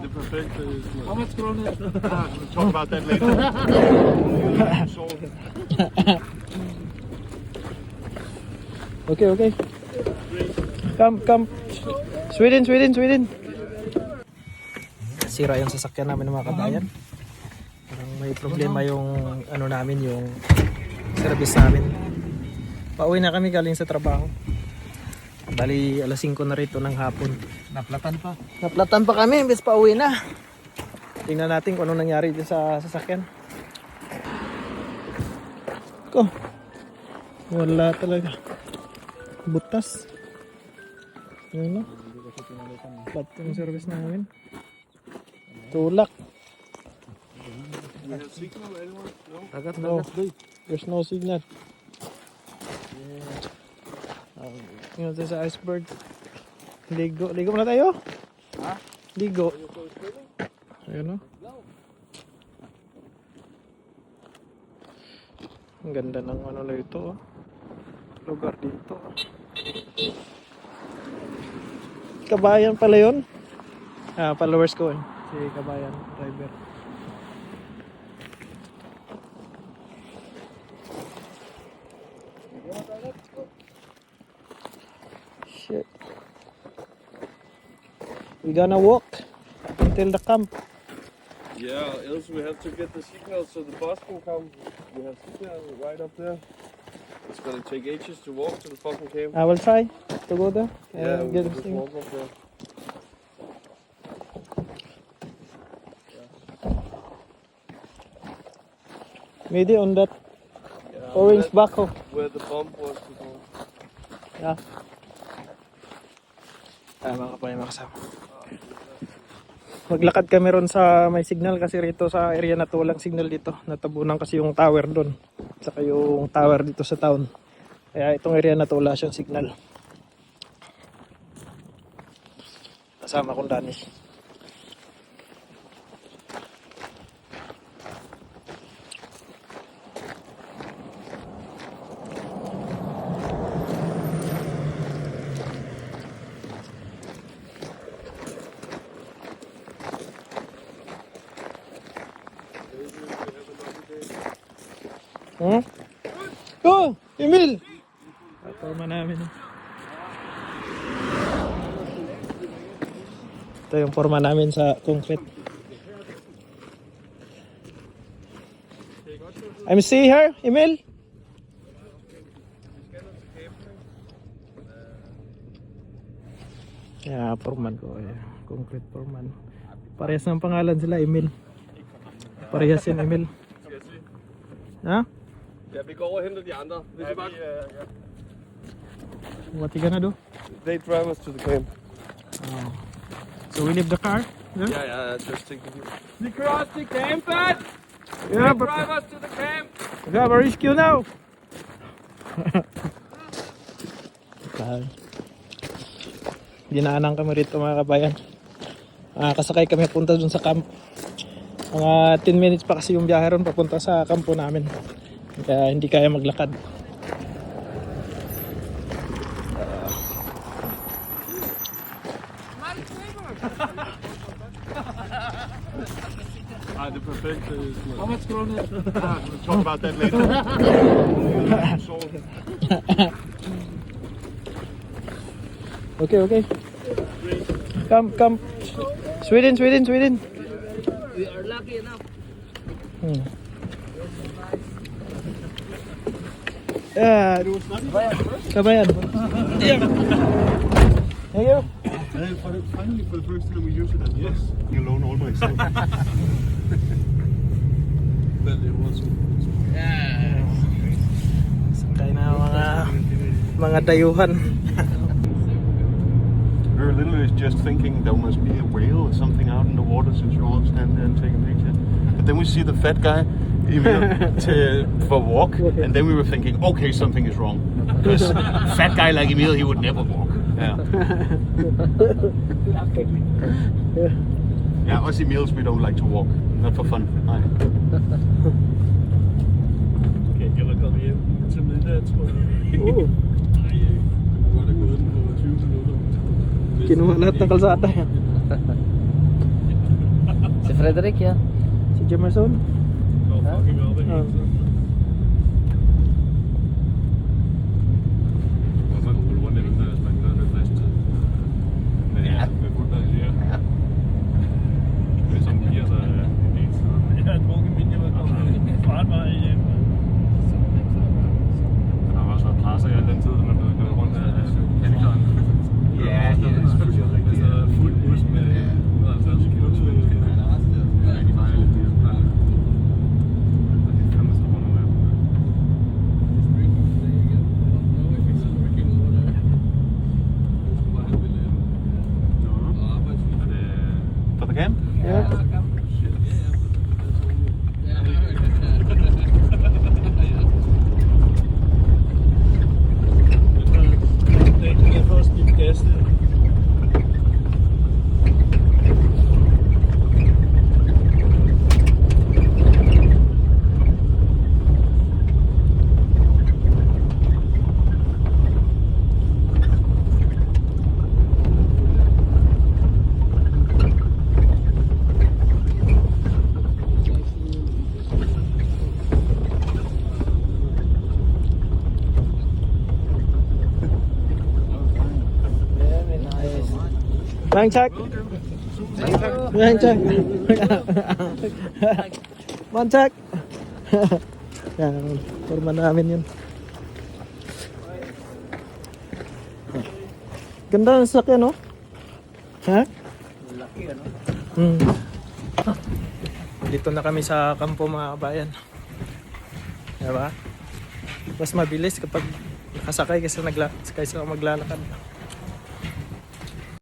The perfect is... How much krona? We'll talk about that later. Okay, okay. Come. Sweden. Sira yung sasakyan namin ng mga kabayan. Parang may problema yung ano namin, yung service namin. Pauwi na kami galing sa trabaho. Bali alas 5 na rito ng hapon. Naplatan pa kami, imbes pauwi na. Tingnan natin kung anong nangyari dyan sa sasakyan. Ko. Wala talaga. Butas. Yun, no? Ba't yung service namin? Tulak. No. There's no signal. Tingnan tayo sa iceberg. Ligo muna tayo. Ha? Ligo. Ayun, no? Ang ganda ng ano na ito, oh. Lugar dito. Kabayan pala yun. Followers ko eh. Si Kabayan, driver. Shit. We gonna walk until the camp. Yeah, else we have to get the signal so the bus can come. We have signal right up there. It's gonna take ages to walk to the fucking camp. I will try to go there Yeah, and we'll get just this thing. walk up there. Maybe on that Yeah, orange that's backhoe. where the bump was before. Yeah. Tama ka pa yung makasama. Maglakad kami ron sa may signal kasi rito sa area na to walang signal dito. Natabunan kasi yung tower doon. Saka yung tower dito sa town. Kaya itong area na to wala siyang signal. Kasama kong Danish. Hmm? Oh, Emil! Forma namin. Ito yung forma namin sa concrete. I'm see her, Emil? Yeah, forman ko. Concrete forman. Parehas ng pangalan sila, Emil. Parehas yan, Emil. Ha? Yeah, vi går og henter de andre. What you gonna do? They drive us to the camp. Oh. So we leave the car? Yeah, just take the view. We cross the camp, Pat. Yeah, but Drive us to the camp. we have a rescue now. Dinaanan kami rito mga kabayan. Kasakay kami punta dun sa camp. Mga 10 minutes pa kasi yung biyahe ron papunta sa kampo namin. Kaya hindi kaya maglakad. The perfect is... How much krona? We'll talk about that later. Okay. Come. Sweden. We are lucky enough. Yeah. Kabayan. Yeah. Thank you. Finally, for the first time, we use it as yes. You alone all myself. But it was... Sakay na mga dayuhan. We were literally just thinking there must be a whale or something out in the water since you all stand there and take a picture. But then we see the fat guy for a walk, and then we were thinking, okay, something is wrong. Because fat guy like Emil, he would never walk. Yeah. Yeah, us Emils, we don't like to walk. Not for fun. Nej. Okay, jeg var kommet hjem til middag, tror jeg. Nej, jeg var da gået den på 20 minutter. Kinuha lahat ng kalsada yan. Si Frederick yan. Si Jemerson. Oh. Ja, det er selvfølgelig rigtigt. Fuld bus med 50 kilo. For the camp? Ja. Det er først dit gas. Bang check. Bang check. Bang check. Yan, forma namin yun. Ganda ng sakyan, no? Ha? Laki ano? Dito na kami sa kampo mga kabayan. Diba? Mas mabilis kapag nakasakay kaysa maglalakad.